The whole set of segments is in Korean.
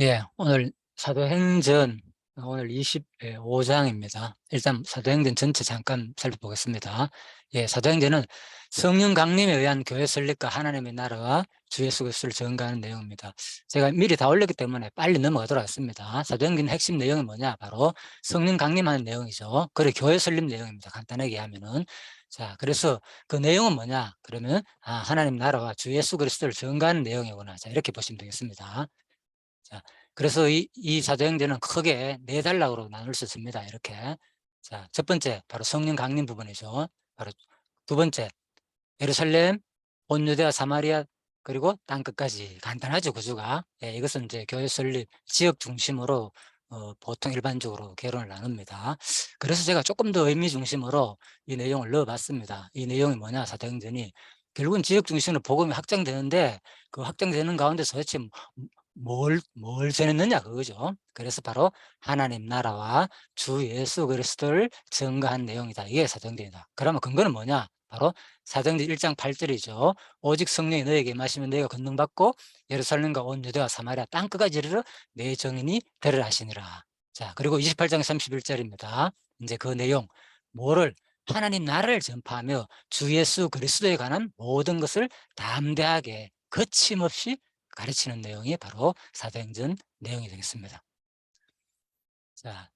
예, 오늘 사도행전 오늘 25장입니다. 일단 사도행전 전체 잠깐 살펴보겠습니다. 예, 사도행전은 성령 강림에 의한 교회 설립과 하나님의 나라와 주 예수 그리스도를 증거하는 내용입니다. 제가 미리 다 올렸기 때문에 빨리 넘어가도록 하겠습니다. 사도행전 핵심 내용이 뭐냐? 바로 성령 강림하는 내용이죠. 그리고 교회 설립 내용입니다. 간단하게 하면은. 자, 그래서 그 내용은 뭐냐? 그러면 하나님 나라와 주 예수 그리스도를 증거하는 내용이구나. 자, 이렇게 보시면 되겠습니다. 자, 그래서 이 사도행전은 크게 네 단락으로 나눌 수 있습니다. 이렇게. 자, 첫 번째, 바로 성령 강림 부분이죠. 바로 두 번째, 예루살렘, 온 유대와 사마리아, 그리고 땅끝까지. 간단하죠, 구조가. 예, 이것은 이제 교회 설립 지역 중심으로 보통 일반적으로 개론을 나눕니다. 그래서 제가 조금 더 의미 중심으로 이 내용을 넣어봤습니다. 이 내용이 뭐냐, 사도행전이. 결국은 지역 중심으로 복음이 확장되는데 그 확장되는 가운데서 도대체 뭘 전했느냐 그거죠. 그래서 바로 하나님 나라와 주 예수 그리스도를 증거한 내용이다. 이게 사도행전이다. 그러면 근거는 뭐냐? 바로 사도행전 1장 8절이죠. 오직 성령이 너에게 임하시면 너희가 권능받고 예루살렘과 온 유대와 사마리아 땅끝까지 이르러 내 정인이 되리라 하시니라. 자, 그리고 28장 31절입니다. 이제 그 내용 뭐를 하나님 나라를 전파하며 주 예수 그리스도에 관한 모든 것을 담대하게 거침없이 가르치는 내용이 바로 사도행전 내용이 되겠습니다. 자,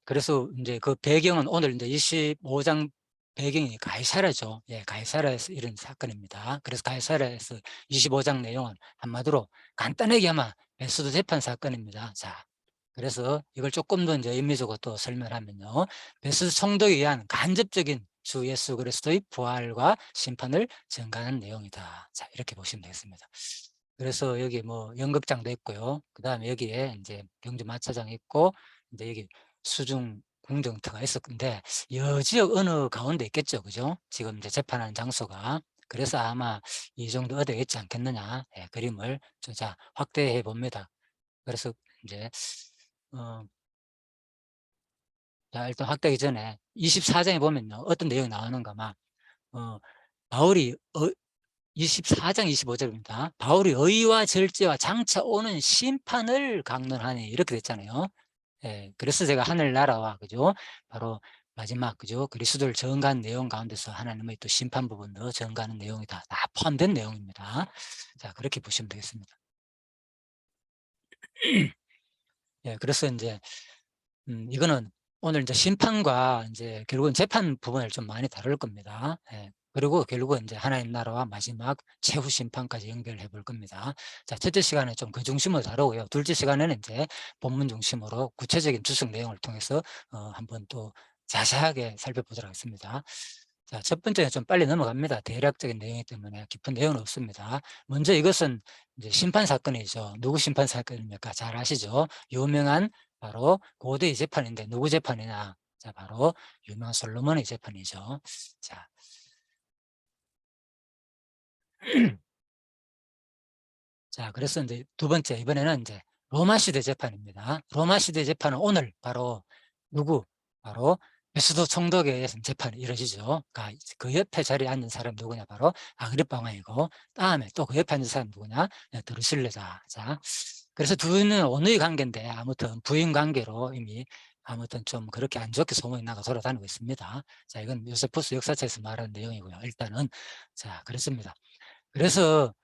그래서 이제 그 배경은 오늘 이제 25장 배경이 가이사랴죠. 예, 가이사랴에서 이런 사건입니다. 그래서 가이사랴에서 25장 내용은 한마디로 간단하게 하면 베스도 재판 사건입니다. 자, 그래서 이걸 조금 더 이제 의미적으로 또 설명하면요. 베스도 총독에 의한 간접적인 주 예수 그리스도의 부활과 심판을 증가하는 내용이다. 자, 이렇게 보시면 되겠습니다. 그래서 여기 뭐 연극장도 있고요. 그 다음에 여기에 이제 경주 마차장 있고, 이제 여기 수중 궁정터가 있었는데 여지역 어느 가운데 있겠죠, 그죠? 지금 이제 재판하는 장소가. 그래서 아마 이 정도 어디에 있지 않겠느냐, 예, 그림을 자 확대해 봅니다. 그래서 이제 자, 일단 확대하기 전에 24장에 보면요 어떤 내용이 나오는가 막 바울이 24장 25절입니다. 바울이 의와 절제와 장차 오는 심판을 강론하니 이렇게 됐잖아요. 예, 그래서 제가 하늘나라와 그죠? 바로 마지막 그죠? 그리스도를 증거한 내용 가운데서 하나님의 또 심판 부분도 증거하는 내용이다. 다 포함된 내용입니다. 자, 그렇게 보시면 되겠습니다. 예, 그래서 이제 이거는 오늘 이제 심판과 이제 결국은 재판 부분을 좀 많이 다룰 겁니다. 예. 그리고 결국은 이제 하나님 나라와 마지막 최후 심판까지 연결해 볼 겁니다. 자, 첫째 시간에 좀 그 중심으로 다루고요. 둘째 시간에는 이제 본문 중심으로 구체적인 주석 내용을 통해서 한번 또 자세하게 살펴보도록 하겠습니다. 자, 첫 번째는 좀 빨리 넘어갑니다. 대략적인 내용이기 때문에 깊은 내용은 없습니다. 먼저 이것은 이제 심판 사건이죠. 누구 심판 사건입니까? 잘 아시죠? 유명한 바로 고대의 재판인데 누구 재판이냐? 자, 바로 유명한 솔로몬의 재판이죠. 자, 자, 그래서 이제 두 번째, 이번에는 이제 로마 시대 재판입니다. 로마 시대 재판은 오늘 바로 누구? 바로 베스도 총독에 의해서 재판이 이루어지죠. 그러니까 그 옆에 자리에 앉은 사람이 누구냐? 바로 아그리파 왕이고, 다음에 또 그 옆에 앉은 사람이 누구냐? 드루실레다. 자, 그래서 둘은 원의 관계인데 아무튼 부인 관계로 이미 아무튼 좀 그렇게 안 좋게 소문이 나가 돌아다니고 있습니다. 자, 이건 요세푸스 역사책에서 말하는 내용이고요. 일단은 자, 그렇습니다. 그래서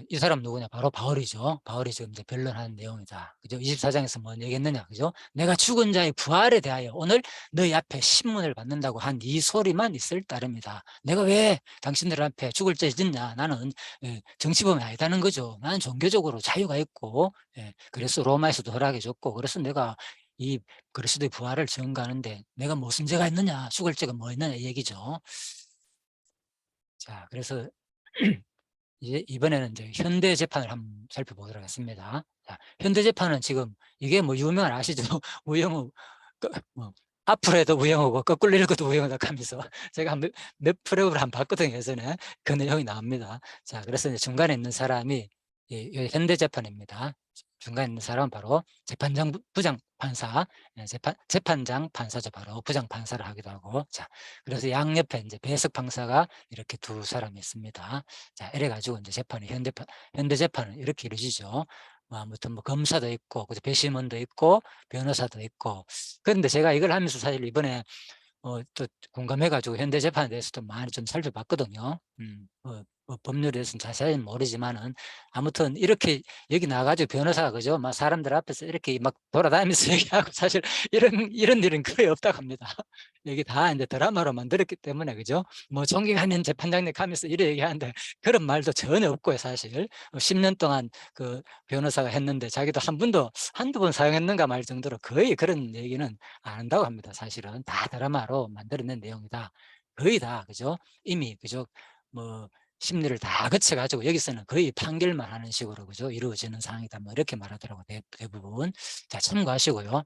이 사람 누구냐? 바로 바울이죠. 바울이 지금 이제 변론하는 내용이다. 그죠? 24장에서 뭐 얘기했느냐? 그죠? 내가 죽은 자의 부활에 대하여 오늘 너희 앞에 신문을 받는다고 한 이 소리만 있을 따름이다. 내가 왜 당신들 앞에 죽을 죄 짓냐? 나는 정치범이 아니다는 거죠. 나는 종교적으로 자유가 있고, 그래서 로마에서도 허락해 줬고, 그래서 내가 이 그리스도의 부활을 증거하는데 내가 무슨 죄가 있느냐? 죽을 죄가 뭐 있느냐? 이 얘기죠. 자, 그래서 이제 이번에는 이제 현대 재판을 한번 살펴보도록 하겠습니다. 자, 현대 재판은 지금 이게 뭐 유명한 아시죠? 우영우 뭐 앞으로 해도 우영우고 거꾸로 읽어도 우영우다 하면서 제가 몇 프로그램을 한번 봤거든요. 예전에 그 내용이 나옵니다. 자, 그래서 이제 중간에 있는 사람이 이 현대 재판입니다. 중간에 있는 사람은 바로 재판장 부장 판사, 예, 재판장 판사죠. 바로 부장 판사를 하기도 하고. 자, 그래서 양옆에 이제 배석 판사가 이렇게 두 사람이 있습니다. 자, 이래 가지고 이제 재판이 현대 재판은 이렇게 이루어지죠. 뭐 아무튼 뭐 검사도 있고, 그죠? 배심원도 있고, 변호사도 있고. 그런데 제가 이걸 하면서 사실 이번에 또 공감해 가지고 현대 재판에 대해서도 많이 좀 살펴봤거든요. 법률에 대해서는 자세히는 모르지만은 아무튼 이렇게 여기 나와 가지고 변호사가 그죠? 막 사람들 앞에서 이렇게 막 돌아다니면서 얘기하고 사실 이런 일은 거의 없다고 합니다. 여기 다 인제 드라마로 만들었기 때문에 그죠? 뭐 "존경하는 재판장님." 하면서 이래 얘기하는데 그런 말도 전혀 없고요 사실. 10년 동안 그 변호사가 했는데 자기도 한 번도 한두 번 사용했는가 말 정도로 거의 그런 얘기는 안 한다고 합니다 사실은. 다 드라마로 만들어낸 내용이다. 거의 다 그죠? 이미 그죠? 뭐 심리를 다 거쳐 가지고 여기서는 거의 판결만 하는 식으로 그죠? 이루어지는 상황이다. 뭐 이렇게 말하더라고요 대부분. 자 참고하시고요.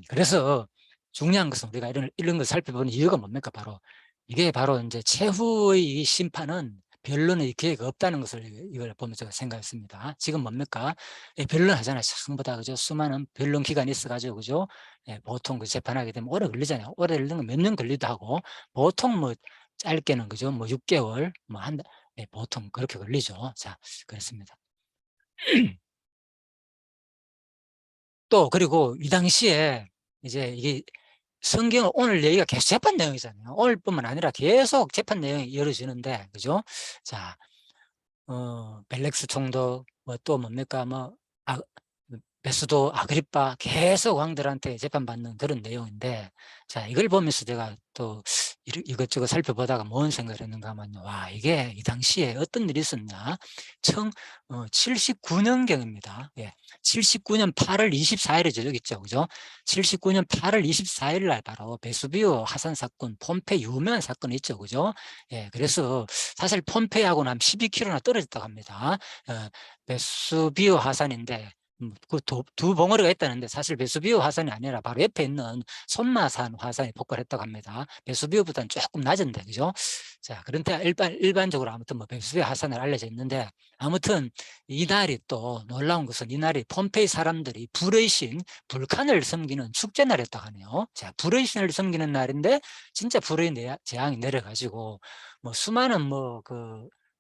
그래서 중요한 것은 우리가 이런 걸 살펴보는 이유가 뭡니까? 바로 이게 바로 인제 최후의 이 심판은 변론의 기회가 없다는 것을 이걸 보면서 제가 생각했습니다. 지금 뭡니까? 예, 변론하잖아요. 전부 다 그죠? 수많은 변론 기간이 있어 가지고 그죠? 예, 보통 그 재판하게 되면 오래 걸리잖아요. 오래 걸리는 건 몇 년 걸리기도 하고 보통 뭐 짧게는 그죠? 뭐 6 개월 뭐 한 달, 예, 보통 그렇게 걸리죠. 자, 그렇습니다. 또 그리고 이 당시에 이제 이게 성경은 오늘 얘기가 계속 재판 내용이잖아요. 오늘뿐만 아니라 계속 재판 내용이 이어지는데 그죠? 자, 벨렉스 총독 뭐 또 뭡니까 뭐 아 베스도 아그리빠 계속 왕들한테 재판받는 그런 내용인데 자 이걸 보면서 제가 또 이것저것 살펴보다가 뭔 생각을 했는가 하면요. 와 이게 이 당시에 어떤 일이 있었냐. 청 79년경입니다. 예. 79년 8월 24일이죠. 여기 있죠. 그죠? 79년 8월 24일 날 바로 베수비오 화산 사건, 폼페 유명한 사건이 있죠. 그죠? 예. 그래서 사실 폼페이하고는 한 12km나 떨어졌다고 합니다. 베수비오 화산인데 두 벙어리가 있다는데 사실 베수비오 화산이 아니라 바로 옆에 있는 손마산 화산이 폭발했다고 합니다. 베수비오보다는 조금 낮은데 그죠? 자, 그런데 일반적으로 아무튼 뭐 베수비오 화산을 알려져 있는데 아무튼 이날이 또 놀라운 것은 이날이 폼페이 사람들이 불의 신 불칸을 섬기는 축제 날이었다고 하네요. 자, 불의 신을 섬기는 날인데 진짜 불의 재앙이 내려가지고 뭐 수많은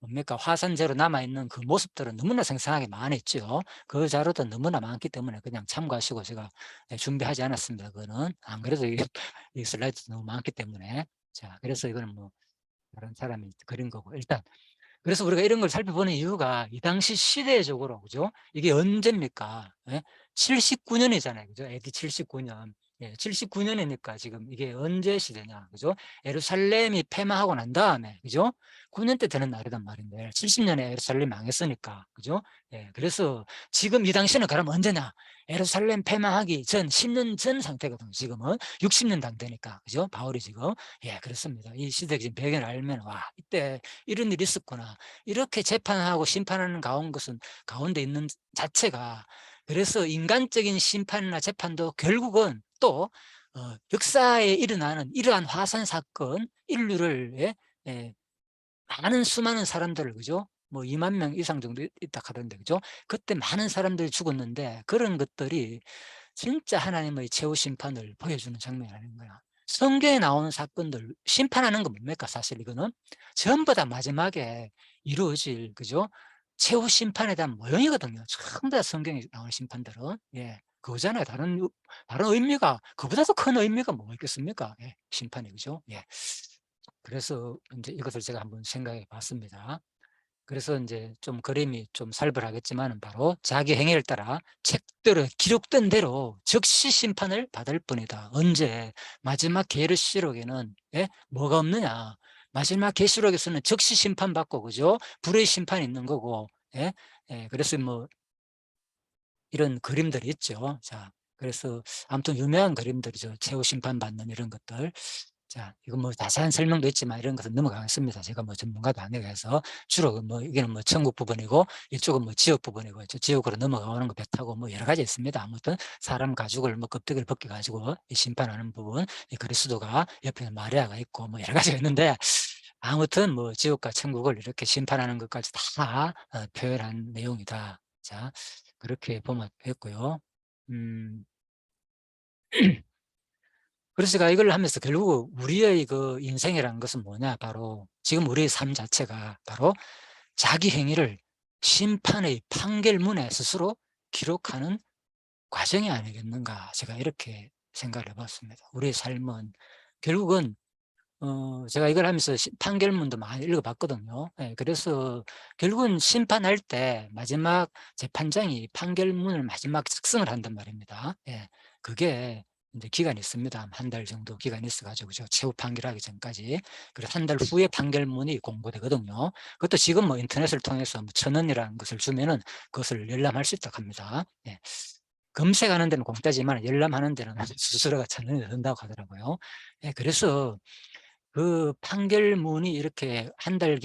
뭡니까 화산재로 남아있는 그 모습들은 너무나 생생하게 많이 있죠. 그 자료도 너무나 많기 때문에 그냥 참고하시고 제가 준비하지 않았습니다. 그거는 안 그래도 이게 이 슬라이드 너무 많기 때문에. 자, 그래서 이거는 뭐 다른 사람이 그린 거고 일단 그래서 우리가 이런 걸 살펴보는 이유가 이 당시 시대적으로 그죠? 이게 언제입니까? 예? 79년이잖아요. 그죠? AD 79년. 예, 79년이니까 지금 이게 언제 시대냐. 그죠? 예루살렘이 폐마하고 난 다음에 그죠? 9년 때 되는 날이란 말인데 70년에 예루살렘이 망했으니까. 그죠? 예, 그래서 지금 이 당시는 그러면 언제냐? 예루살렘 폐마하기 전 10년 전 상태거든요. 지금은 60년 당되니까. 그죠? 바울이 지금. 예, 그렇습니다. 이 시대적 배경을 알면 와, 이때 이런 일이 있었구나. 이렇게 재판하고 심판하는 가운데 있는 자체가 그래서 인간적인 심판이나 재판도 결국은 또 역사에 일어나는 이러한 화산 사건 인류를 많은 수많은 사람들을 그죠? 뭐 2만 명 이상 정도 있다 하던데 그죠? 그때 많은 사람들이 죽었는데 그런 것들이 진짜 하나님의 최후 심판을 보여주는 장면이 아닌 거야. 성경에 나오는 사건들 심판하는 건 뭡니까? 사실 이거는 전부 다 마지막에 이루어질 그죠? 최후 심판에 대한 모형이거든요. 전부 다 성경에 나오는 심판들은 예 그거잖아요. 다른 의미가 그보다 더 큰 의미가 뭐가 있겠습니까? 예, 심판이 그죠? 예. 그래서 인제 이것을 제가 한번 생각해 봤습니다. 그래서 인제 좀 그림이 좀 살벌하겠지만은 바로 자기 행위를 따라 책들에 기록된 대로 즉시 심판을 받을 뿐이다. 언제? 마지막 계시록에는 예 뭐가 없느냐. 마지막 계시록에서는 즉시 심판받고 그죠? 불의 심판이 있는 거고 예. 예 그래서 뭐 이런 그림들이 있죠. 자 그래서 아무튼 유명한 그림들이죠. 최후 심판받는 이런 것들. 자, 이거 뭐 자세한 설명도 있지만 이런 것은 넘어가겠습니다. 제가 뭐 전문가도 아니고 해서 주로 뭐 이게는 뭐 천국 부분이고 이쪽은 뭐 지옥 부분이고 지옥으로 넘어가는 거 배 타고 뭐 여러 가지 있습니다. 아무튼 사람 가죽을 뭐 껍데기를 벗겨 가지고 심판하는 부분, 이 그리스도가 옆에는 마리아가 있고 뭐 여러 가지가 있는데 아무튼 뭐 지옥과 천국을 이렇게 심판하는 것까지 다 표현한 내용이다. 자, 그렇게 보면 되겠고요. 그래서 제가 이걸 하면서 결국 우리의 그 인생이라는 것은 뭐냐, 바로 지금 우리의 삶 자체가 바로 자기 행위를 심판의 판결문에 스스로 기록하는 과정이 아니겠는가, 제가 이렇게 생각을 해봤습니다. 우리의 삶은 결국은 제가 이걸 하면서 판결문도 많이 읽어봤거든요. 예, 그래서 결국은 심판할 때 마지막 재판장이 판결문을 마지막 작성을 한단 말입니다. 예, 그게 이제 기간이 있습니다. 한 달 정도 기간이 있어가지고 최후 판결하기 전까지. 그래서 한 달 후에 판결문이 공고되거든요. 그것도 지금 뭐 인터넷을 통해서 뭐 1,000원이라는 것을 주면은 그것을 열람할 수 있다고 합니다. 예. 검색하는 데는 공짜지만 열람하는 데는 수수료가 1,000원이 든다고 하더라고요. 예, 그래서 그 판결문이 이렇게 한 달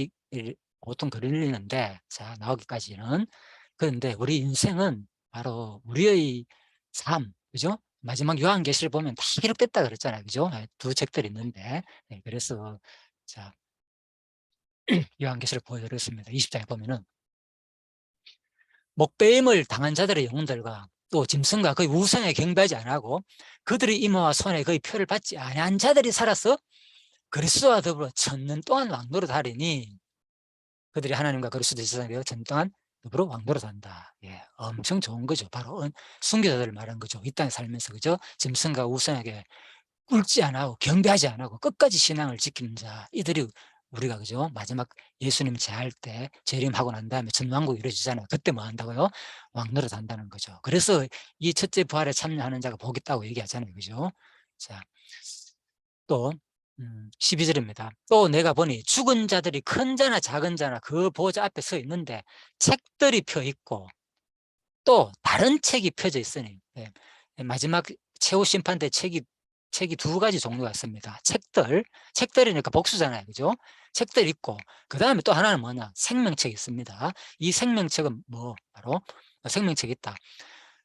보통 걸리는데, 자, 나오기까지는. 그런데 우리 인생은 바로 우리의 삶, 그죠? 마지막 요한계시를 보면 다 기록됐다 그랬잖아요, 그죠? 두 책들이 있는데. 네, 그래서 자, 요한계시를 보여드렸습니다. 20장에 보면은 목배임을 당한 자들의 영혼들과 또 짐승과 그의 우상에 경배하지 아니하고 그들의 이마와 손에 그의 표를 받지 아니한 자들이 살아서 그리스도와 더불어 1,000년 동안 왕노릇하리니 그들이 하나님과 그리스도 세상에 되어 1,000년 동안 더불어 왕노릇한다. 예, 엄청 좋은 거죠. 바로 순교자들을 말한 거죠. 이 땅에 살면서, 그죠? 짐승과 우상에게 꿇지 않고 경배하지 않고 끝까지 신앙을 지키는 자, 이들이 우리가, 그죠? 마지막 예수님 제할 때 재림하고 난 다음에 전왕국이 이루어지잖아요. 그때 뭐 한다고요? 왕노릇 한다는 거죠. 그래서 이 첫째 부활에 참여하는 자가 복 있다고 얘기하잖아요, 그죠? 자, 또 12절입니다. 또 내가 보니 죽은 자들이 큰 자나 작은 자나 그 보좌 앞에 서 있는데 책들이 펴 있고 또 다른 책이 펴져 있으니, 예, 마지막 최후 심판 때 책이 두 가지 종류가 있습니다. 책들이니까 복수잖아요, 그죠? 책들 있고, 그 다음에 또 하나는 뭐냐, 생명책이 있습니다. 이 생명책은 뭐, 바로 생명책이 있다.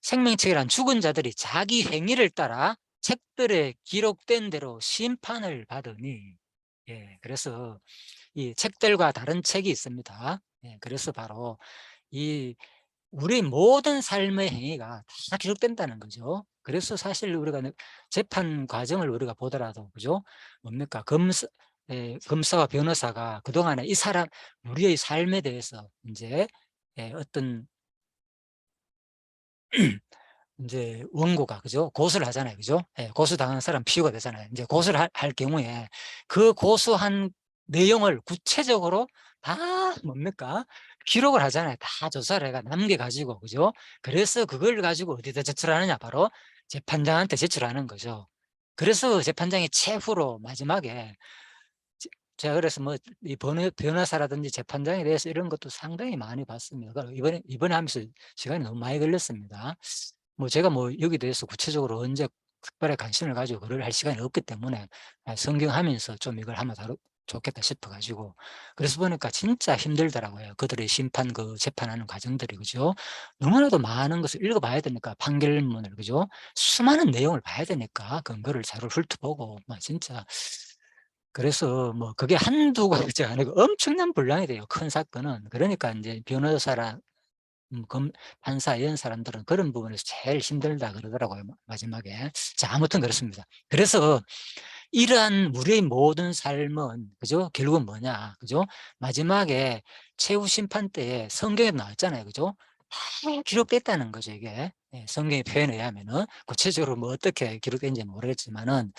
생명책이란 죽은 자들이 자기 행위를 따라 책들에 기록된 대로 심판을 받으니, 예, 그래서 이 책들과 다른 책이 있습니다. 예, 그래서 바로 이 우리 모든 삶의 행위가 다 기록된다는 거죠. 그래서 사실 우리가 재판 과정을 우리가 보더라도, 그죠? 뭡니까? 검사와 변호사가 그동안에 이 사람, 우리의 삶에 대해서 이제 어떤 이제 원고가, 그죠? 고소를 하잖아요, 그죠? 예, 고소당한 사람 피고가 되잖아요. 이제 고소를 할 경우에 그 고소한 내용을 구체적으로 다 뭡니까? 기록을 하잖아요. 다 조사를 해가 남겨가지고, 그죠? 그래서 그걸 가지고 어디다 제출하느냐? 바로 재판장한테 제출하는 거죠. 그래서 재판장이 최후로 마지막에 제가 그래서 뭐 이 변호사라든지 재판장에 대해서 이런 것도 상당히 많이 봤습니다. 이번에 하면서 시간이 너무 많이 걸렸습니다. 뭐 제가 뭐 여기 대해서 구체적으로 언제 특별히 관심을 가지고 글을 할 시간이 없기 때문에 성경 하면서 좀 이걸 하면 좋겠다 싶어 가지고, 그래서 보니까 진짜 힘들더라고요. 그들의 심판 재판하는 과정들이, 그죠? 너무나도 많은 것을 읽어봐야 되니까, 판결문을, 그죠? 수많은 내용을 봐야 되니까 근거를 자료를 훑어보고 막 진짜. 그래서 뭐 그게 한두 가지가 아니고 엄청난 분량이 돼요, 큰 사건은. 그러니까 이제 변호사랑 판사 이런 사람들은 그런 부분에서 제일 힘들다 그러더라고요, 마지막에. 자, 아무튼 그렇습니다. 그래서 이러한 우리의 모든 삶은, 그죠? 결국은 뭐냐, 그죠? 마지막에 최후 심판 때에 성경에 나왔잖아요, 그죠? 다 기록됐다는 거죠, 이게. 예, 성경의 표현에 의하면은. 구체적으로 뭐 어떻게 기록된지 모르겠지만은,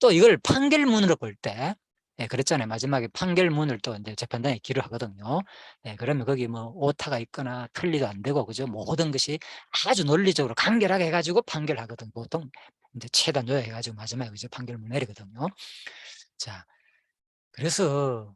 또 이걸 판결문으로 볼 때, 예, 그랬잖아요. 마지막에 판결문을 또 이제 재판장이 기록하거든요. 예, 그러면 거기 뭐 오타가 있거나 틀리도 안 되고, 그죠? 모든 것이 아주 논리적으로 간결하게 해가지고 판결하거든. 보통 이제 최단 요약해가지고 마지막에 그죠? 판결문 내리거든요. 자, 그래서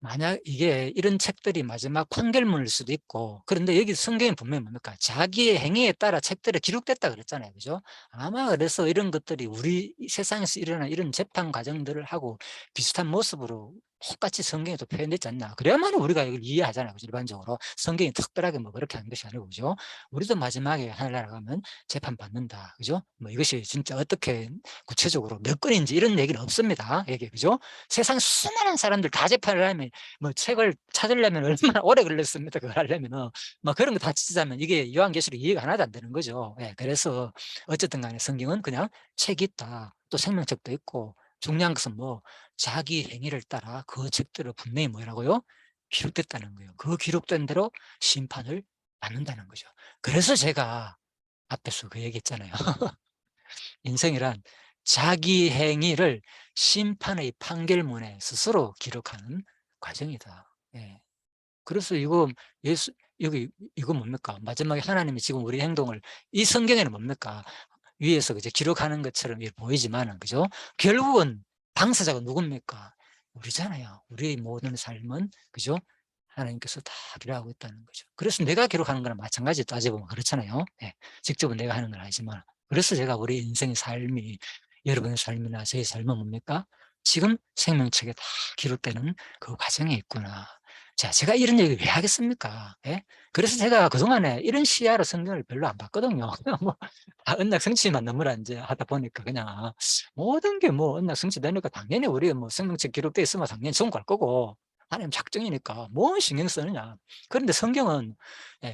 만약 이게 이런 책들이 마지막 판결문일 수도 있고, 그런데 여기 성경에 분명히 뭡니까? 자기의 행위에 따라 책들에 기록됐다 그랬잖아요, 그죠? 아마 그래서 이런 것들이 우리 세상에서 일어나는 이런 재판 과정들을 하고 비슷한 모습으로 똑같이 성경에도 표현되지 않나. 그래야만 우리가 이걸 이해하잖아요. 그죠? 일반적으로. 성경이 특별하게 뭐 그렇게 하는 것이 아니고, 그죠? 우리도 마지막에 하늘나라 가면 재판받는다. 그죠? 뭐 이것이 진짜 어떻게 구체적으로 몇 건인지 이런 얘기는 없습니다. 이게, 그죠? 세상 수많은 사람들 다 재판을 하면, 뭐 책을 찾으려면 얼마나 오래 걸렸습니까? 그걸 하려면은. 뭐 그런 거 다 치자면 이게 요한계시록 이해가 하나도 안 되는 거죠. 예, 그래서 어쨌든 간에 성경은 그냥 책이 있다. 또 생명책도 있고, 중요한 것은 뭐 자기 행위를 따라 그 책들을 분명히 뭐라고요? 기록됐다는 거예요. 그 기록된 대로 심판을 받는다는 거죠. 그래서 제가 앞에서 그 얘기했잖아요. 인생이란 자기 행위를 심판의 판결문에 스스로 기록하는 과정이다. 예. 그래서 이거 예수 여기 이거 뭡니까? 마지막에 하나님이 지금 우리 행동을 이 성경에는 뭡니까? 위에서 이제 기록하는 것처럼 보이지만은, 그죠? 결국은 당사자가 누굽니까? 우리잖아요. 우리의 모든 삶은, 그죠? 하나님께서 다 기록하고 있다는 거죠. 그래서 내가 기록하는 거랑 마찬가지 따져보면 그렇잖아요. 예. 직접은 내가 하는 건 아니지만. 그래서 제가 우리 인생의 삶이, 여러분의 삶이나 저의 삶은 뭡니까? 지금 생명책에 다 기록되는 그 과정에 있구나. 자, 제가 이런 얘기 왜 하겠습니까? 예? 그래서 제가 그동안에 이런 시야로 성경을 별로 안 봤거든요. 뭐, 언약성취만 너무나 이제 하다 보니까 그냥 모든 게 뭐 언약성취 되니까 당연히 우리 뭐 생명책 기록돼 있으면 당연히 좋은 걸 거고 하나님 작정이니까 뭐 신경 쓰느냐. 그런데 성경은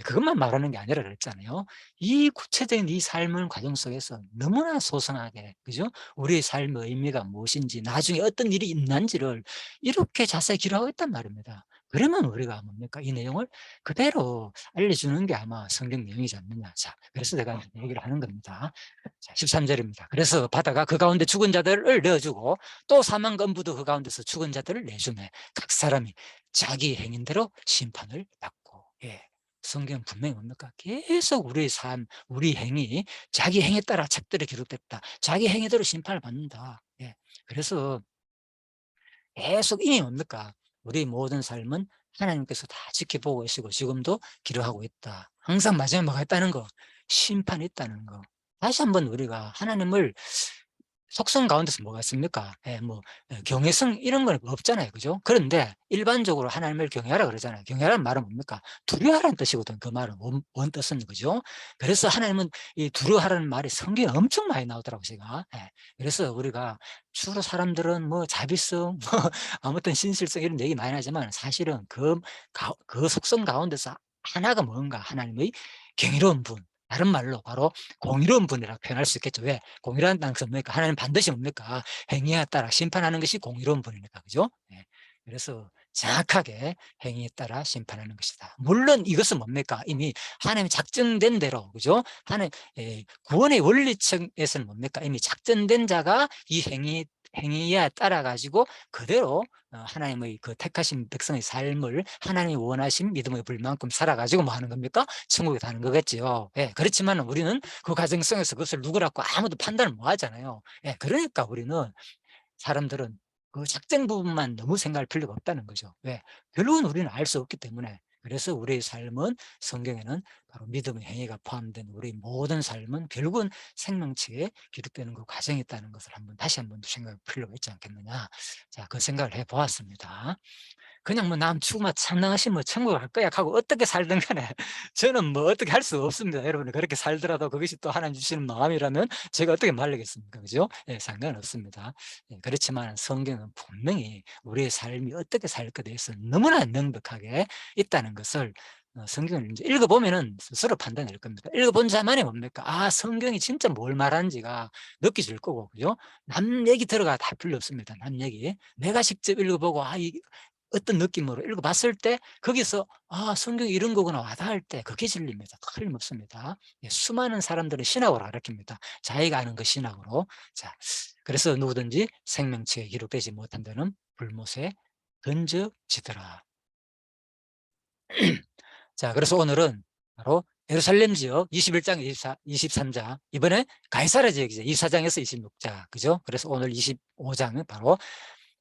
그것만 말하는 게 아니라 그랬잖아요. 이 구체적인 이 삶의 과정 속에서 너무나 소상하게, 그죠? 우리의 삶의 의미가 무엇인지, 나중에 어떤 일이 있는지를 이렇게 자세히 기록하고 있단 말입니다. 그러면 우리가 뭡니까? 이 내용을 그대로 알려주는 게 아마 성경 내용이지 않느냐. 자, 그래서 내가 얘기를 하는 겁니다. 자, 13절입니다. 그래서 바다가 그 가운데 죽은 자들을 내어주고 또 사망검부도 그 가운데서 죽은 자들을 내주매 각 사람이 자기 행인대로 심판을 받고. 예. 성경 분명히 뭡니까? 계속 우리의 삶, 우리 행위, 자기 행에 따라 책들에 기록됐다. 자기 행위대로 심판을 받는다. 예. 그래서 계속 이미 뭡니까? 우리 모든 삶은 하나님께서 다 지켜보고 계시고 지금도 기록하고 있다. 항상 마지막에 뭐가 있다는 거? 심판이 있다는 거. 다시 한번 우리가 하나님을 속성 가운데서 뭐가 있습니까? 경외성 이런 건 없잖아요. 그죠? 그런데 일반적으로 하나님을 경외하라 그러잖아요. 경외하라는 말은 뭡니까? 두려워하라는 뜻이거든. 그 말은 원 뜻은. 그죠? 그래서 하나님은 이 두려워하라는 말이 성경에 엄청 많이 나오더라고요. 제가. 예. 그래서 우리가 주로 사람들은 뭐 자비성, 뭐 아무튼 신실성 이런 얘기 많이 하지만 사실은 그 속성 가운데서 하나가 뭔가 하나님의 경이로운 분. 다른 말로 바로 공의로운 분이라고 표현할 수 있겠죠. 왜? 공의라는 것은 뭡니까? 하나님 반드시 뭡니까? 행위에 따라 심판하는 것이 공의로운 분이니까. 그죠? 네. 그래서 정확하게 행위에 따라 심판하는 것이다. 물론 이것은 뭡니까? 이미 하나님이 작정된 대로, 그죠? 구원의 원리층에서는 뭡니까? 이미 작정된 자가 이 행위에 따라 가지고 그대로 하나님의 그 택하신 백성의 삶을 하나님이 원하신 믿음의 불만큼 살아가지고 뭐 하는 겁니까? 천국에 가는 거겠지요. 예, 그렇지만 우리는 그 과정 속에서 그것을 누구라고 아무도 판단을 못 하잖아요. 예, 그러니까 우리는 사람들은 그 작정 부분만 너무 생각할 필요가 없다는 거죠. 왜? 결국은 우리는 알 수 없기 때문에. 그래서 우리의 삶은 성경에는 바로 믿음의 행위가 포함된 우리 모든 삶은 결국은 생명책에 기록되는 그 과정이 있다는 것을 다시 한번 생각할 필요가 있지 않겠느냐. 자, 그 생각을 해 보았습니다. 그냥 뭐 남 추구만 참나하시면 뭐 천국 갈 거야 하고 어떻게 살든 간에 저는 뭐 어떻게 할 수 없습니다. 여러분이 그렇게 살더라도 그것이 또 하나님 주시는 마음이라면 제가 어떻게 말리겠습니까? 그죠? 예, 상관없습니다. 예, 그렇지만 성경은 분명히 우리의 삶이 어떻게 살 것에 대해서 너무나 명백하게 있다는 것을 성경을 이제 읽어보면은 스스로 판단할 겁니다. 읽어본 자만이 뭡니까? 아, 성경이 진짜 뭘 말하는지가 느껴질 거고, 그죠? 남 얘기 들어가 다 필요 없습니다. 남 얘기. 내가 직접 읽어보고, 어떤 느낌으로 읽어봤을 때 거기서 성경이 이런 거구나 와닿을 때 그게 진리입니다. 틀림없습니다. 예, 수많은 사람들은 신학으로 가르칩니다. 자기가 아는 그 신학으로. 자, 그래서 누구든지 생명책에 기록되지 못한 데는 불못에 던져지더라. 자, 그래서 오늘은 바로 예루살렘 지역 21장, 23장, 이번에 가이사랴 지역이죠. 24장에서 26장, 그죠? 그래서 오늘 25장은 바로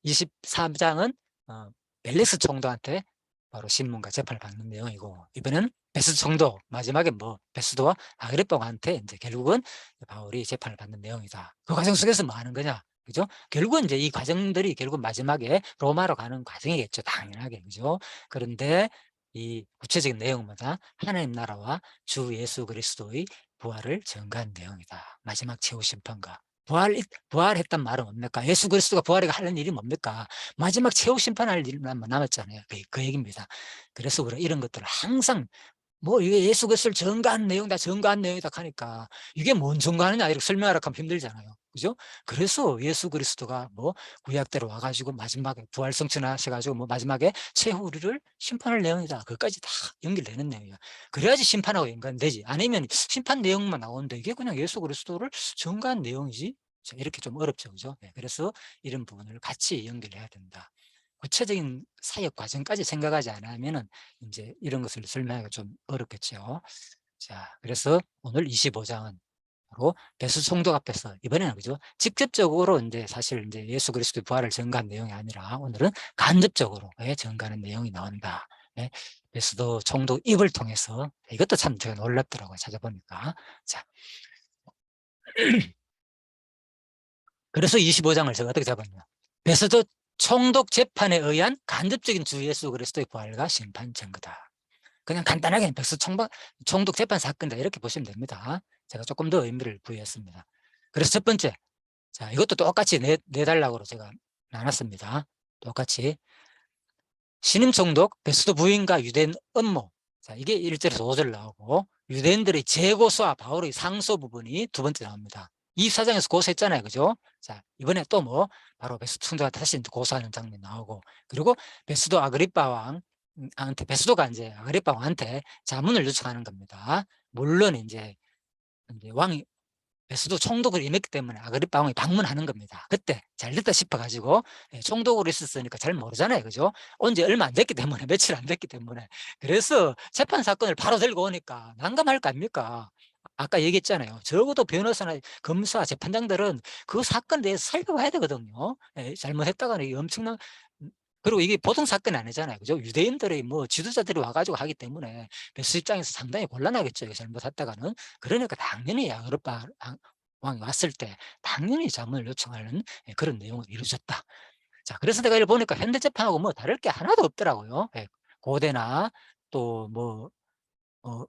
23장은 벨릭스 총독한테 바로 신문과 재판을 받는 내용이고, 이번에는 베스도 총독, 마지막에 베스도와 아그리빠한테 이제 결국은 바울이 재판을 받는 내용이다. 그 과정 속에서 뭐 하는 거냐? 그죠? 결국은 이제 이 과정들이 결국 마지막에 로마로 가는 과정이겠죠. 당연하게. 그죠? 그런데 이 구체적인 내용은 뭐다? 하나님 나라와 주 예수 그리스도의 부활을 증거한 내용이다. 마지막 최후 심판과 부활했단 말은 뭡니까? 예수 그리스도가 부활해 하는 일이 뭡니까? 마지막 최후 심판할 일만 남았잖아요. 그 얘기입니다. 그래서 우리가 이런 것들을 항상 뭐 이게 예수 그리스도를 증거한 내용이다, 증거한 내용이다 하니까 이게 뭔 증거하느냐 이렇게 설명하라고 하면 힘들잖아요. 그죠? 그래서 예수 그리스도가 뭐 구약대로 와가지고 마지막에 부활 성취하셔가지고 뭐 마지막에 최후 우리를 심판할 내용이다. 그것까지 다 연결되는 내용이야. 그래야지 심판하고 연관되지. 아니면 심판 내용만 나오는데 이게 그냥 예수 그리스도를 증거한 내용이지. 이렇게 좀 어렵죠. 그죠? 네, 그래서 이런 부분을 같이 연결해야 된다. 구체적인 사역 과정까지 생각하지 않으면은 이제 이런 것을 설명하기가 좀 어렵겠죠. 자, 그래서 오늘 25장은 바로 배수 총독 앞에서 이번에는 그죠? 직접적으로 이제 사실 이제 예수 그리스도의 부활을 증거한 내용이 아니라 오늘은 간접적으로 증거하는 내용이 나온다. 예, 배수도 총독 입을 통해서 이것도 참 제가 놀랍더라고요. 찾아보니까. 자, 그래서 25장을 제가 어떻게 잡았냐? 베스도 총독 재판에 의한 간접적인 주 예수 그리스도의 부활과 심판 증거다. 그냥 간단하게 백수 총독 재판 사건이다 이렇게 보시면 됩니다. 제가 조금 더 의미를 부여했습니다. 그래서 첫 번째, 자 이것도 똑같이 내달라고 제가 나눴습니다. 똑같이 신임 총독 베스도 부인과 유대인 음모. 자 이게 1절에서 5절 나오고 유대인들의 재고소와 바울의 상소 부분이 두 번째 나옵니다. 이 사장에서 고소했잖아요. 그죠? 자 이번에 또 뭐 바로 베스도 총독가 다시 고소하는 장면 나오고 그리고 베스도 아그리파 왕한테 베스도가 이제 아그리파 왕한테 자문을 요청하는 겁니다. 물론 이제 왕이 베스도 총독을 임했기 때문에 아그리파 왕이 방문하는 겁니다. 그때 잘 됐다 싶어가지고 총독으로 있었으니까 잘 모르잖아요. 그죠? 온 지 얼마 안 됐기 때문에 며칠 안 됐기 때문에 그래서 재판 사건을 바로 들고 오니까 난감할 거 아닙니까? 아까 얘기했잖아요. 적어도 변호사나 검사, 재판장들은 그 사건에 대해서 살펴봐야 되거든요. 잘못했다가는 엄청난 그리고 이게 보통 사건이 아니잖아요. 그죠? 유대인들의 뭐 지도자들이 와가지고 하기 때문에 베스 입장에서 상당히 곤란하겠죠. 잘못했다가는. 그러니까 당연히 아그리파 왕이 왔을 때 당연히 자문을 요청하는 그런 내용을 이루어졌다. 자, 그래서 내가 이걸 보니까 현대재판하고 뭐 다를 게 하나도 없더라고요. 고대나 또 뭐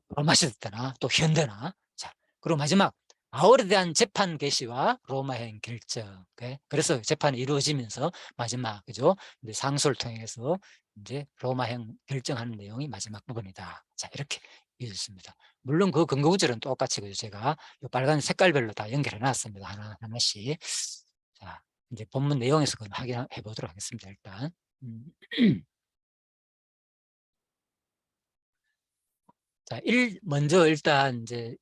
로마 시대 때나 또 현대나. 자, 그리고 마지막 바울에 대한 재판 개시와 로마행 결정. 그래서 재판이 이루어지면서 마지막 그죠? 이제 상소를 통해서 이제 로마행 결정하는 내용이 마지막 부분이다. 자, 이렇게 이어졌습니다. 물론 그 근거 구절은 똑같이 그죠? 제가 이 빨간 색깔별로 다 연결해 놨습니다. 하나씩. 자, 이제 본문 내용에서 그건 확인해 보도록 하겠습니다. 일단. 자, 먼저 일단 이제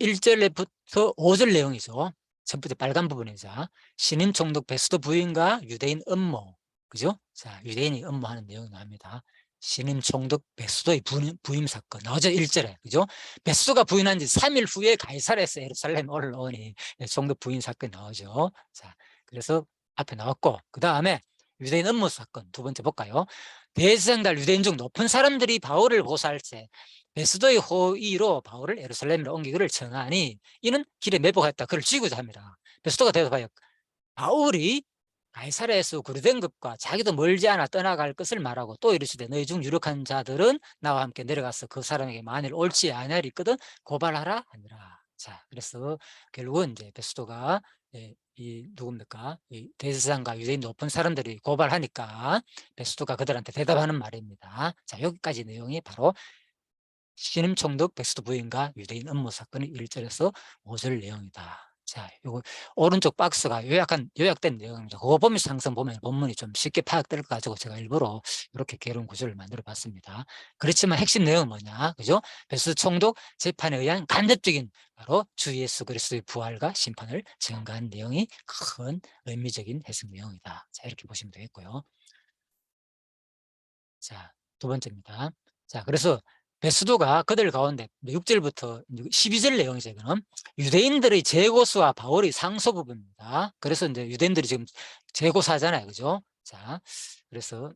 1절부터 5절 내용이죠. 첫 번째 빨간 부분이죠. 신임 총독 베스도 부인과 유대인 음모. 그죠? 자, 유대인이 음모하는 내용이 나옵니다. 신임 총독 베스도의 부임 사건 나오죠. 1절에. 그죠? 베스도가 부인한 지 3일 후에 가이사랴에서 예루살렘에 올라오니 총독 부인 사건이 나오죠. 자, 그래서 앞에 나왔고 그 다음에 유대인 음모 사건 두 번째 볼까요? 대제사장들 유대인 중 높은 사람들이 바울을 고소할 때 베스도의 호의로 바울을 예루살렘으로 옮기기를 청하니 이는 길에 매복하였다. 그를 죽이고자 합니다. 베스도가 대답하여 바울이 가이사랴에서 구류된 것과 자기도 멀지 않아 떠나갈 것을 말하고 또 이르시되 너희 중 유력한 자들은 나와 함께 내려가서 그 사람에게 만일 옳지 아니할 있거든 고발하라 하니라. 자, 그래서 결국은 이제 베스도가 이 누굽니까? 이 대제사장과 유대인 높은 사람들이 고발하니까 베스도가 그들한테 대답하는 말입니다. 자, 여기까지 내용이 바로 신임 총독 베스도 부인과 유대인 음모 사건의 1절에서 5절 내용이다. 자, 요거 오른쪽 박스가 요약된 내용입니다. 그거 보면서 항상 보면 본문이 좀 쉽게 파악될 것 가지고 제가 일부러 이렇게 개론 구조를 만들어 봤습니다. 그렇지만 핵심 내용은 뭐냐? 그죠? 베스도 총독 재판에 의한 간접적인 바로 주 예수 그리스도의 부활과 심판을 증거한 내용이 큰 의미적인 해석 내용이다. 자, 이렇게 보시면 되겠고요. 자, 두 번째입니다. 자, 그래서 베스도가 그들 가운데 6절부터 12절 내용이죠. 이거는 유대인들의 재고수와 바울의 상소 부분입니다. 그래서 이제 유대인들이 지금 재고사잖아요. 그죠? 자, 그래서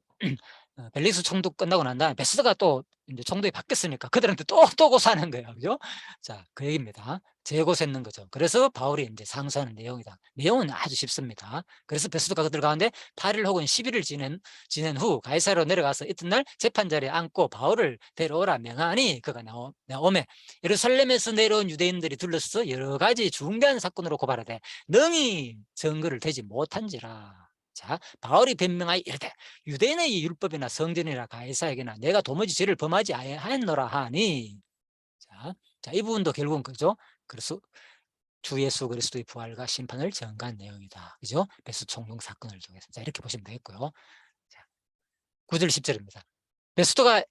벨릭스 총독 끝나고 난 다음에 베스트가 또 이제 총독이 바뀌었으니까 그들한테 또 고사하는 거예요. 그죠? 자, 그 얘기입니다. 재고세는 거죠. 그래서 바울이 이제 상소하는 내용이다. 내용은 아주 쉽습니다. 그래서 베스트가 그들 가운데 8일 혹은 10일을 지낸 후 가이사로 내려가서 이튿날 재판 자리에 앉고 바울을 데려오라 명하니 그가 나오매 예루살렘에서 내려온 유대인들이 둘러서 여러 가지 중대한 사건으로 고발하되 능히 증거를 대지 못한지라. 자, 바울이 변명하여 이르되 유대인의 율법이나 성전이나 가이사에게나 내가 도무지 죄를 범하지 아니하였노라 하니. 자, 이 부분도 결국은 그죠? 그래서 주 예수 그리스도의 부활과 심판을 증거한 내용이다. 그죠? 베스 총동 사건을 통해서. 자, 이렇게 보시면 되겠고요. 자, 9절 10절입니다. 베스토가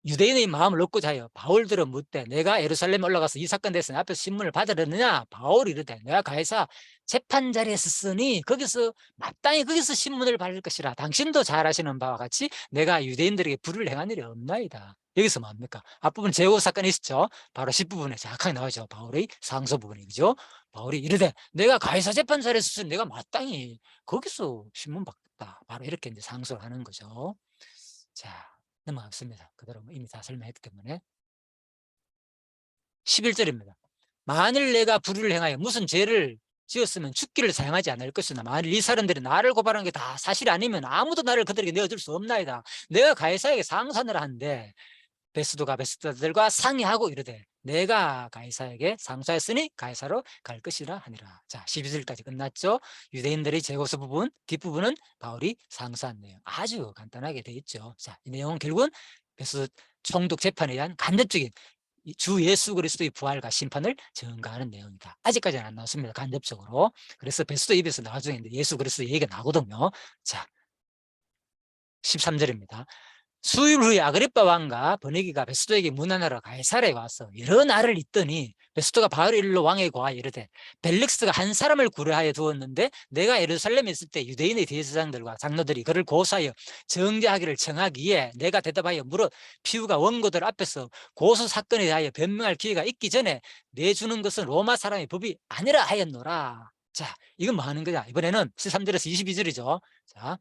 유대인의 마음을 얻고자 하여 바울들은 묻되 내가 예루살렘에 올라가서 이 사건 대해서 내 앞에서 신문을 받으려느냐. 바울이 이르되 내가 가이사 재판 자리에 섰으니 거기서 마땅히 거기서 신문을 받을 것이라. 당신도 잘 아시는 바와 같이 내가 유대인들에게 불을 행한 일이 없나이다. 여기서 뭡니까? 앞부분 제호 사건이 있었죠. 바로 10부분에 정확하게 나오죠. 바울의 상소 부분이. 그죠? 바울이 이르되 내가 가이사 재판 자리에 섰으니 내가 마땅히 거기서 신문 받겠다. 바로 이렇게 이제 상소를 하는 거죠. 자, 넘어가겠습니다. 그대로 이미 다 설명했기 때문에. 11절입니다. 만일 내가 불의를 행하여 무슨 죄를 지었으면 죽기를 사용하지 않을 것이나 만일 이 사람들이 나를 고발하는 게 다 사실이 아니면 아무도 나를 그들에게 내어줄 수 없나이다. 내가 가이사에게 상소하느라 하는데 베스도가 베스도들과 상의하고 이르되 내가 가이사에게 상소했으니 가이사로 갈 것이라 하니라. 자, 12절까지 끝났죠. 유대인들의 재고서 부분, 뒷부분은 바울이 상소한 내용. 아주 간단하게 되어 있죠. 자, 이 내용은 결국은 베스도 총독 재판에 의한 간접적인 주 예수 그리스도의 부활과 심판을 증거하는 내용이다. 아직까지는 안 나왔습니다. 간접적으로. 그래서 베스도 입에서 나중에 예수 그리스도 얘기가 나거든요. 자, 13절입니다. 수일 후에 아그리빠 왕과 버니기가 베스도에게 문안하러 가이사랴에 와서 여러 날을 있더니 베스도가 바울의 일로 왕에게 고하여 이르되 벨릭스가 한 사람을 구려하여 두었는데 내가 예루살렘에 있을 때 유대인의 대제사장들과 장로들이 그를 고소하여 정죄하기를 청하기에 내가 대답하여 물어 피우가 원고들 앞에서 고소 사건에 대하여 변명할 기회가 있기 전에 내주는 것은 로마 사람의 법이 아니라 하였노라. 자, 이건 뭐 하는 거냐? 이번에는 13절에서 22절이죠. 자,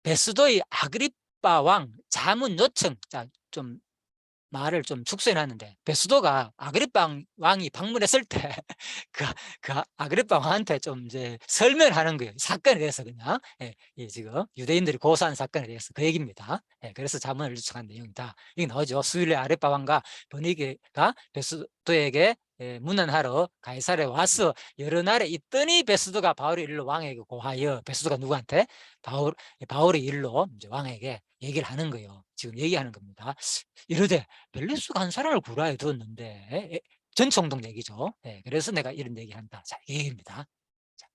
베스도의 아그리빠 왕 자문 요청. 자, 좀 말을 좀 축소해 놨는데 베스도가 아그리빠 왕이 방문했을 때 그 아그리빠 왕한테 좀 이제 설명하는 거예요. 사건에 대해서 그냥. 예, 지금 유대인들이 고소한 사건에 대해서 그 얘기입니다. 예, 그래서 자문을 요청한 내용이다. 이게 나오죠. 수일에 아그리빠 왕과 버니게가 베스도에게 문안하러 가이사랴에 와서 여러 날에 있더니 베스도가 바울의 일로 왕에게 고하여 베스도가 누구한테 바울의 일로 이제 왕에게 얘기를 하는 거예요. 지금 얘기하는 겁니다. 이르되 벨리스가 한 사람을 구라에 두었는데 전총동 얘기죠. 그래서 내가 이런 얘기한다. 자, 이 얘기입니다. 자,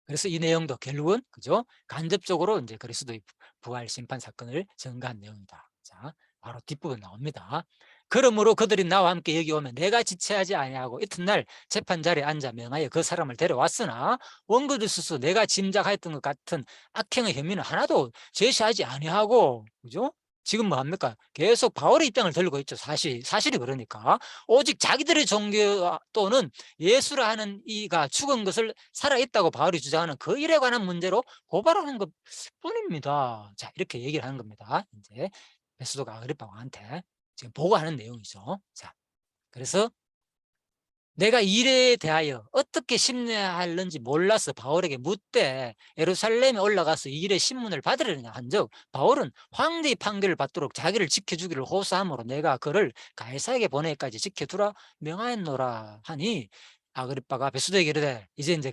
그래서 이 내용도 결국은 그죠? 간접적으로 이제 그리스도의 부활 심판 사건을 증거한 내용이다. 자, 바로 뒷부분 나옵니다. 그러므로 그들이 나와 함께 여기 오면 내가 지체하지 아니하고 이튿날 재판 자리에 앉아 명하여 그 사람을 데려왔으나 원고들 스스로 내가 짐작하였던 것 같은 악행의 혐의는 하나도 제시하지 아니하고 그죠? 지금 뭐 합니까? 계속 바울의 입장을 들고 있죠. 사실이 그러니까. 오직 자기들의 종교 또는 예수라 하는 이가 죽은 것을 살아있다고 바울이 주장하는 그 일에 관한 문제로 고발하는 것 뿐입니다. 자, 이렇게 얘기를 하는 겁니다. 이제 베스도가 아그리파 왕한테 지금 보고하는 내용이죠. 자, 그래서 내가 이 일에 대하여 어떻게 심려하는지 몰라서 바울에게 묻되 예루살렘에 올라가서 이 일의 신문을 받으려냐 한즉 바울은 황제의 판결을 받도록 자기를 지켜주기를 호소하므로 내가 그를 가이사에게 보내기까지 지켜두라 명하였노라 하니 아그리빠가 베스도에게 이르되 이제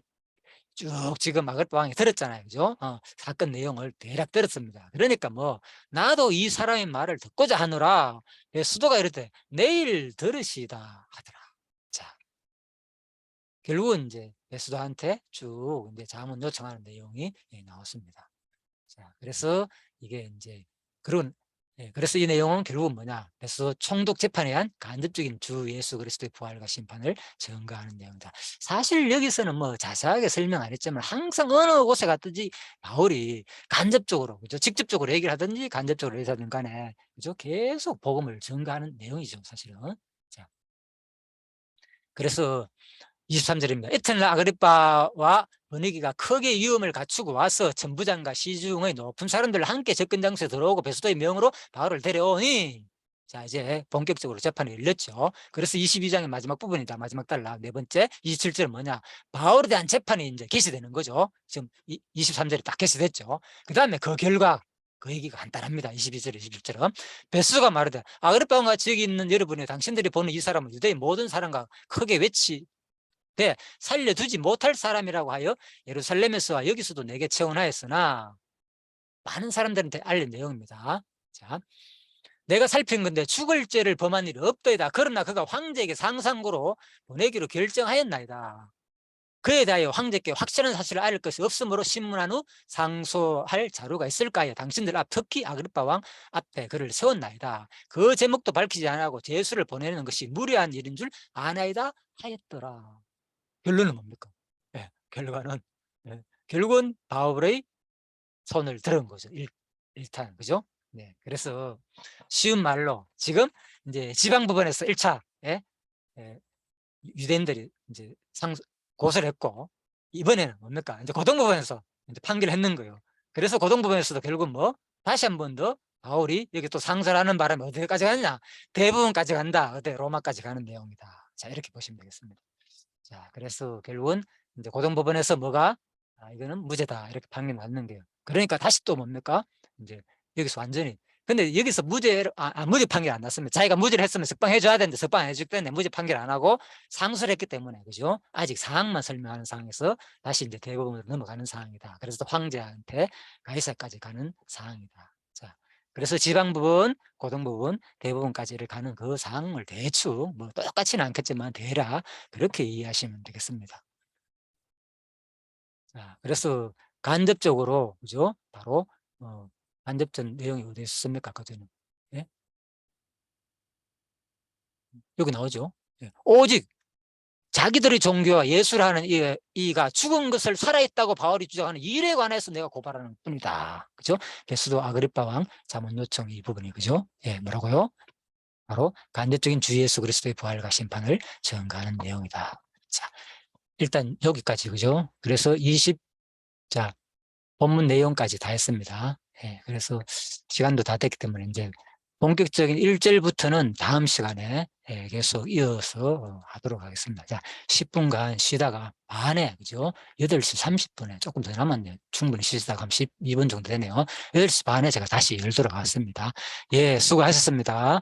쭉 지금 아그리빠 왕이 들었잖아요. 그죠? 사건 내용을 대략 들었습니다. 그러니까 뭐 나도 이 사람의 말을 듣고자 하노라. 베스도가 이르되 내일 들으시다 하더라. 자, 결국은 이제 베스도한테 쭉 이제 자문 요청하는 내용이 나왔습니다. 자, 그래서 이게 이제 그런 그래서 이 내용은 결국은 뭐냐? 베스도 총독 재판에 의한 간접적인 주 예수 그리스도의 부활과 심판을 증거하는 내용이다. 사실 여기서는 뭐 자세하게 설명 안 했지만 항상 어느 곳에 갔든지 바울이 간접적으로 그죠? 직접적으로 얘기를 하든지 간접적으로 얘기하든 간에 그죠? 계속 복음을 증거하는 내용이죠, 사실은. 자, 그래서 23절입니다. 이튿날 아그리빠와 버니기가 크게 위험을 갖추고 와서 천부장과 시중의 높은 사람들을 함께 접근 장소에 들어오고 베스도의 명으로 바울을 데려오니, 자, 이제 본격적으로 재판이 열렸죠. 그래서 22장의 마지막 부분이다. 마지막 달라. 네 번째 27절은 뭐냐? 바울에 대한 재판이 이제 개시되는 거죠. 지금 23절이 딱 개시됐죠. 그 다음에 그 결과, 그 얘기가 간단합니다. 22절, 21절은 베스도가 말하되 아그리빠와 같이 여기 있는 여러분이 당신들이 보는 이 사람은 유대인 모든 사람과 크게 살려두지 못할 사람이라고 하여 예루살렘에서와 여기서도 내게 체언하였으나, 많은 사람들한테 알린 내용입니다. 자, 내가 살핀 건데 죽을 죄를 범한 일이 없더이다. 그러나 그가 황제에게 상상고로 보내기로 결정하였나이다. 그에 대하여 황제께 확실한 사실을 알 것이 없으므로 신문한 후 상소할 자료가 있을까요? 당신들 앞, 특히 아그리빠 왕 앞에 그를 세웠나이다. 그 제목도 밝히지 않고 제수를 보내는 것이 무리한 일인 줄 아나이다 하였더라. 결론은 뭡니까? 네, 결과는, 결국은 바울의 손을 들은 거죠. 일단, 그죠? 네, 그래서 쉬운 말로 지금 이제 지방법원에서 1차 유대인들이 이제 고소를 했고, 이번에는 뭡니까? 이제 고등법원에서 이제 판결을 했는 거예요. 그래서 고등법원에서도 결국 뭐 다시 한 번 더 바울이 여기 또 상소를 하는 바람에 어디까지 가느냐? 대부분까지 간다. 어디 로마까지 가는 내용이다. 자, 이렇게 보시면 되겠습니다. 자, 그래서 결국은 이제 고등법원에서 뭐가, 이거는 무죄다 이렇게 판결이 났는 거예요. 그러니까 다시 또 뭡니까? 이제 여기서 완전히, 근데 여기서 무죄 판결 안 났습니다. 자기가 무죄를 했으면 석방해줘야 되는데 석방 안 해줄 때는 무죄 판결 안 하고 상소를 했기 때문에, 그죠? 아직 사항만 설명하는 상황에서 다시 이제 대법원으로 넘어가는 상황이다. 그래서 또 황제한테 가이사까지 가는 상황이다. 자, 그래서 지방부분, 고등부분, 대법원까지를 가는 그 상황을 대충 뭐 똑같지는 않겠지만 대략 그렇게 이해하시면 되겠습니다. 자, 그래서 간접적으로, 그죠? 바로 간접적 내용이 어디 있습니까? 그전에, 예? 여기 나오죠. 예. 오직 자기들의 종교와 예수라는 이가 죽은 것을 살아있다고 바울이 주장하는 일에 관해서 내가 고발하는 뿐이다. 그죠? 베스도 아그리빠 왕 자문 요청 이 부분이, 그죠? 예, 뭐라고요? 바로 간접적인 주 예수 그리스도의 부활과 심판을 증거하는 내용이다. 자, 일단 여기까지, 그죠? 그래서 자, 본문 내용까지 다 했습니다. 예, 그래서 시간도 다 됐기 때문에 이제 본격적인 1절부터는 다음 시간에 계속 이어서 하도록 하겠습니다. 자, 10분간 쉬다가 반에, 그죠? 8시 30분에 조금 더 남았네요. 충분히 쉬다가 하면 12분 정도 되네요. 8시 반에 제가 다시 열도록 하겠습니다. 예, 수고하셨습니다.